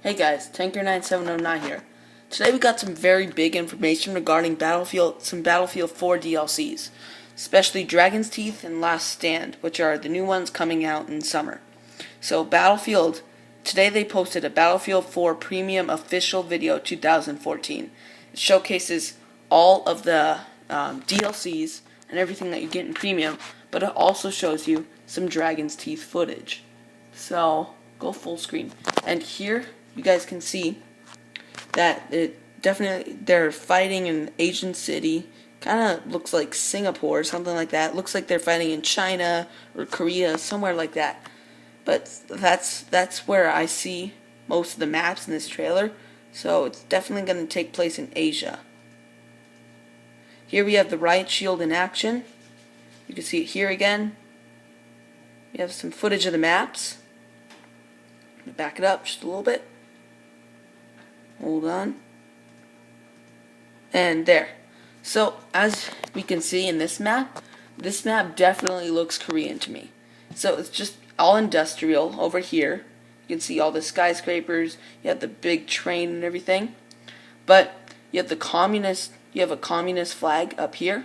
Hey guys, Tanker9709 here. Today we got some very big information regarding some Battlefield 4 DLCs, especially Dragon's Teeth and Last Stand, which are the new ones coming out in summer. So today they posted a Battlefield 4 Premium Official Video 2014. It showcases all of the DLCs and everything that you get in Premium, but it also shows you some Dragon's Teeth footage. So, go full screen. And here, you guys can see that they're fighting in an Asian city. Kind of looks like Singapore or something like that. Looks like they're fighting in China or Korea, somewhere like that. But that's where I see most of the maps in this trailer. So it's definitely going to take place in Asia. Here we have the riot shield in action. You can see it here again. We have some footage of the maps. Back it up just a little bit. Hold on. And there. So, as we can see in this map definitely looks Korean to me. So, it's just all industrial over here. You can see all the skyscrapers, you have the big train and everything. But you have a communist flag up here.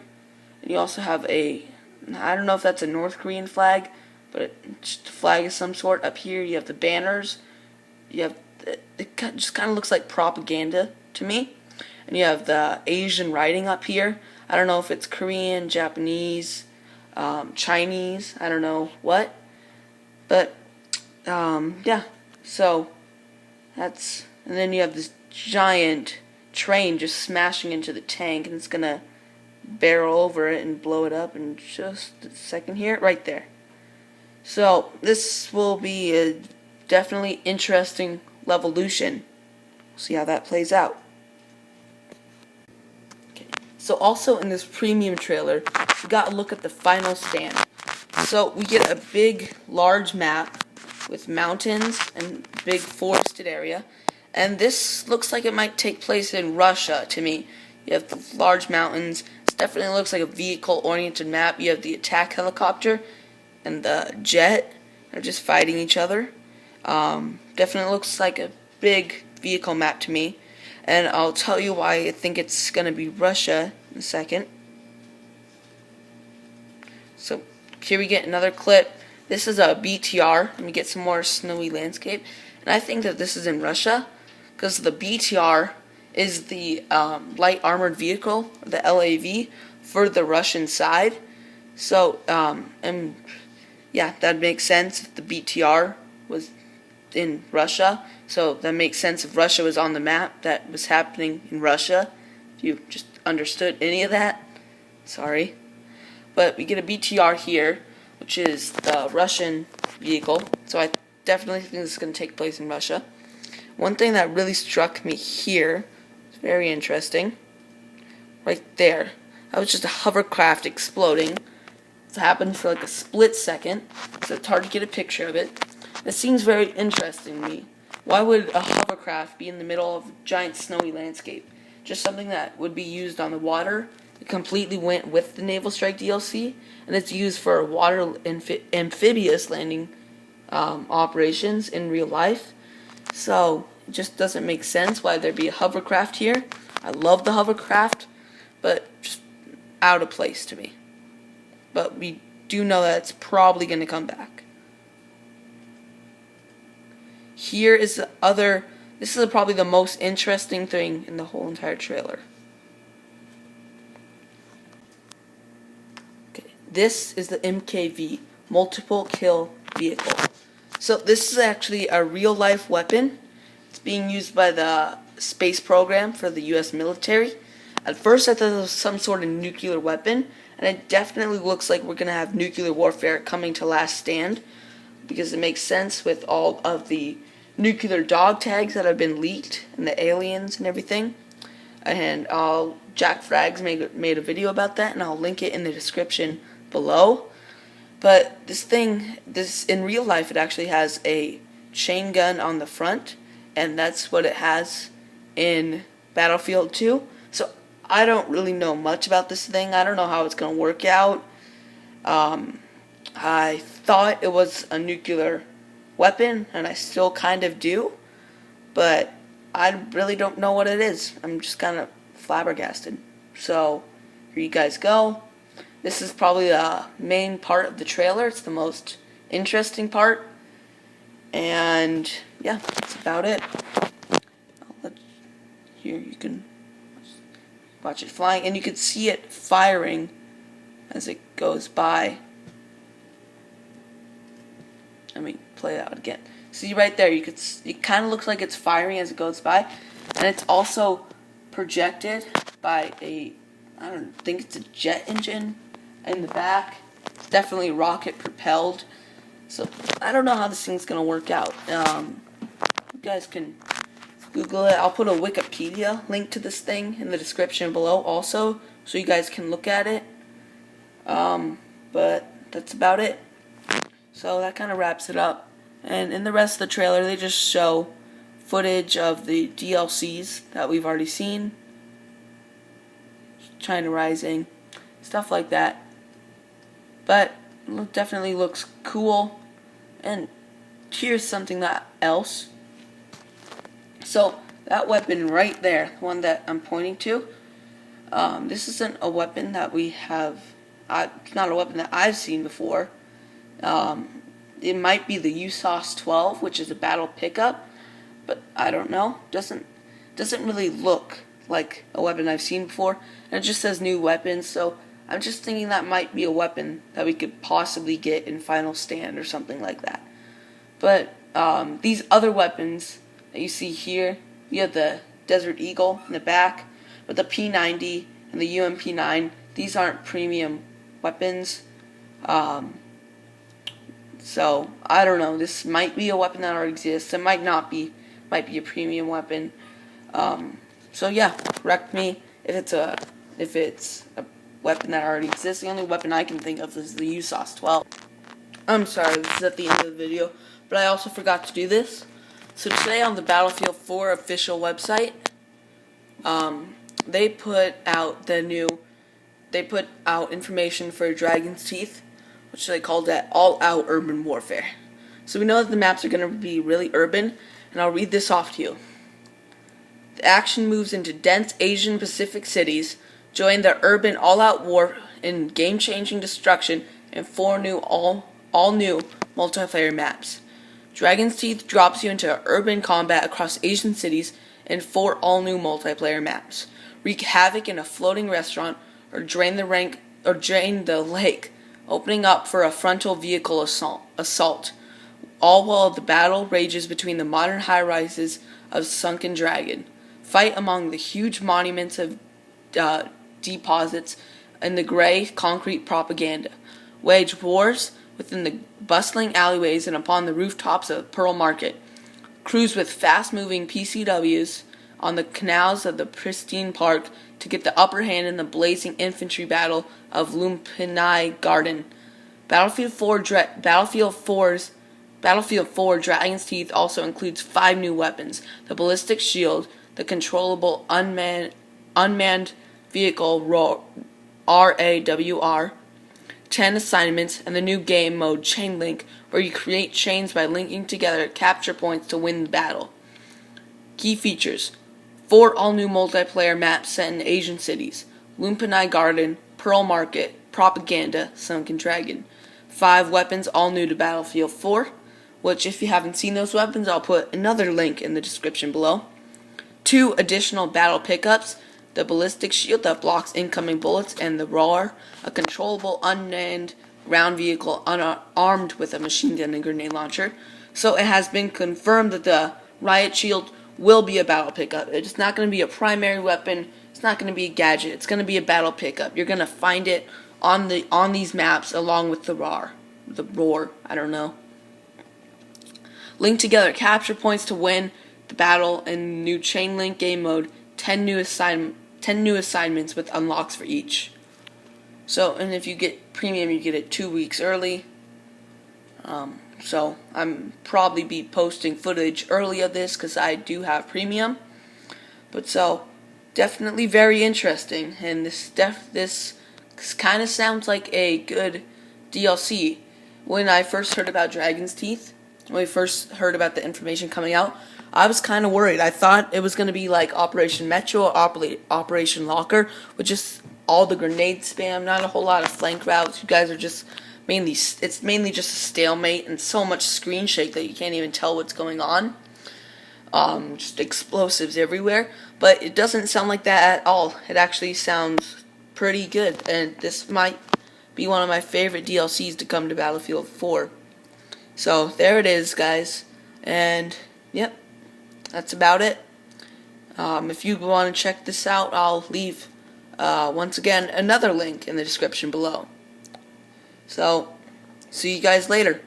And you also have I don't know if that's a North Korean flag, but it's just a flag of some sort. Up here you have the banners. You have it just kind of looks like propaganda to me. And you have the Asian writing up here. I don't know if it's Korean, Japanese, Chinese, I don't know what. But yeah. So and then you have this giant train just smashing into the tank, and it's gonna barrel over it and blow it up in just a second here, right there. So this will be a definitely interesting Levolution. We'll see how that plays out. Okay. So also in this premium trailer, we got a look at the final stand. So we get a big, large map with mountains and big forested area. And this looks like it might take place in Russia to me. You have the large mountains. It definitely looks like a vehicle-oriented map. You have the attack helicopter and the jet are just fighting each other. Definitely looks like a big vehicle map to me. And I'll tell you why I think it's going to be Russia in a second. So here we get another clip. This is a BTR. Let me get some more snowy landscape. And I think that this is in Russia, because the BTR is the light armored vehicle, the LAV, for the Russian side. So, and yeah, that makes sense if the BTR was in Russia. So that makes sense if Russia was on the map, that was happening in Russia. If you just understood any of that, sorry. But we get a BTR here, which is the Russian vehicle. So I definitely think this is going to take place in Russia. One thing that really struck me here, it's very interesting, right there. That was just a hovercraft exploding. It happened for like a split second, so it's hard to get a picture of it. It seems very interesting to me. Why would a hovercraft be in the middle of a giant snowy landscape? Just something that would be used on the water. It completely went with the Naval Strike DLC, and it's used for water amphibious landing operations in real life. So it just doesn't make sense why there'd be a hovercraft here. I love the hovercraft, but just out of place to me. But we do know that it's probably going to come back. Here is this is probably the most interesting thing in the whole entire trailer. Okay, this is the MKV, multiple kill vehicle. So this is actually a real life weapon. It's being used by the space program for the US military. At first I thought it was some sort of nuclear weapon, and it definitely looks like we're going to have nuclear warfare coming to Last Stand, because it makes sense with all of the nuclear dog tags that have been leaked, and the aliens and everything. And Jack Frags made a video about that, and I'll link it in the description below. But this in real life, it actually has a chain gun on the front, and that's what it has in Battlefield 2. So I don't really know much about this thing. I don't know how it's going to work out. I thought it was a nuclear weapon, and I still kind of do. but I really don't know what it is. I'm just kind of flabbergasted. So here you guys go. This is probably the main part of the trailer. It's the most interesting part. And yeah, that's about it. Here you can watch it flying, and you can see it firing as it goes by. Let me play it out again. See right there, it kind of looks like it's firing as it goes by, and it's also projected by I don't think it's a jet engine in the back. It's definitely rocket propelled. So I don't know how this thing's gonna work out. You guys can Google it. I'll put a Wikipedia link to this thing in the description below also, so you guys can look at it. But that's about it. So that kind of wraps it up. And in the rest of the trailer, they just show footage of the DLCs that we've already seen. China Rising, stuff like that. But it definitely looks cool. And here's something else. So that weapon right there, the one that I'm pointing to, this isn't a weapon that we have. It's not a weapon that I've seen before. It might be the USOS 12, which is a battle pickup, but I don't know. Doesn't really look like a weapon I've seen before, and it just says new weapons. So I'm just thinking that might be a weapon that we could possibly get in Final Stand or something like that. But these other weapons that you see here, you have the Desert Eagle in the back, but the P90 and the UMP9, these aren't premium weapons. So I don't know. This might be a weapon that already exists. It might not be. Might be a premium weapon. So yeah, correct me if it's a weapon that already exists. The only weapon I can think of is the USOS 12. I'm sorry, this is at the end of the video, but I also forgot to do this. So today on the Battlefield 4 official website, they put out information for Dragon's Teeth, which they called that all-out urban warfare. So we know that the maps are going to be really urban, and I'll read this off to you. The action moves into dense Asian Pacific cities, join the urban all-out war in game-changing destruction and 4 new all-new multiplayer maps. Dragon's Teeth drops you into urban combat across Asian cities in 4 all-new multiplayer maps. Wreak havoc in a floating restaurant, or drain the lake, opening up for a frontal vehicle assault, all while the battle rages between the modern high-rises of Sunken Dragon. Fight among the huge monuments of deposits and the gray concrete propaganda. Wage wars within the bustling alleyways and upon the rooftops of Pearl Market. Cruise with fast-moving PCWs on the canals of the pristine park to get the upper hand in the blazing infantry battle of Lumpini Garden. Battlefield 4 Dragon's Teeth also includes 5 new weapons: the ballistic shield, the controllable unmanned vehicle RAWR, 10 assignments, and the new game mode Chain Link, where you create chains by linking together capture points to win the battle. Key features: 4 all-new multiplayer maps set in Asian cities: Lumpini Garden, Pearl Market, Propaganda, Sunken Dragon. 5 weapons all new to Battlefield 4, which if you haven't seen those weapons, I'll put another link in the description below. 2 additional battle pickups: the ballistic shield that blocks incoming bullets, and the RAWR, a controllable unmanned ground vehicle armed with a machine gun and grenade launcher. So it has been confirmed that the riot shield will be a battle pickup. It's not going to be a primary weapon. It's not going to be a gadget. It's going to be a battle pickup. You're going to find it on these maps along with the RAWR. The roar, I don't know. Link together capture points to win the battle in new Chain Link game mode. 10 new assignments with unlocks for each. So, and if you get premium, you get it 2 weeks early. So I'm probably be posting footage early of this because I do have premium. But so definitely very interesting, and this kind of sounds like a good DLC. When I first heard about Dragon's Teeth, when we first heard about the information coming out, I was kind of worried. I thought it was going to be like Operation Metro or Operation Locker, with just all the grenade spam, not a whole lot of flank routes. You guys are just it's mainly just a stalemate and so much screen shake that you can't even tell what's going on. Just explosives everywhere. But it doesn't sound like that at all. It actually sounds pretty good, and this might be one of my favorite DLCs to come to Battlefield 4. So there it is, guys, and yep, that's about it. If you want to check this out, I'll leave once again another link in the description below. So see you guys later.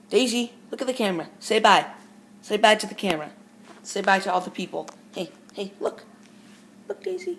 Daisy, look at the camera. Say bye. Say bye to the camera. Say bye to all the people. Hey, look. Look, Daisy.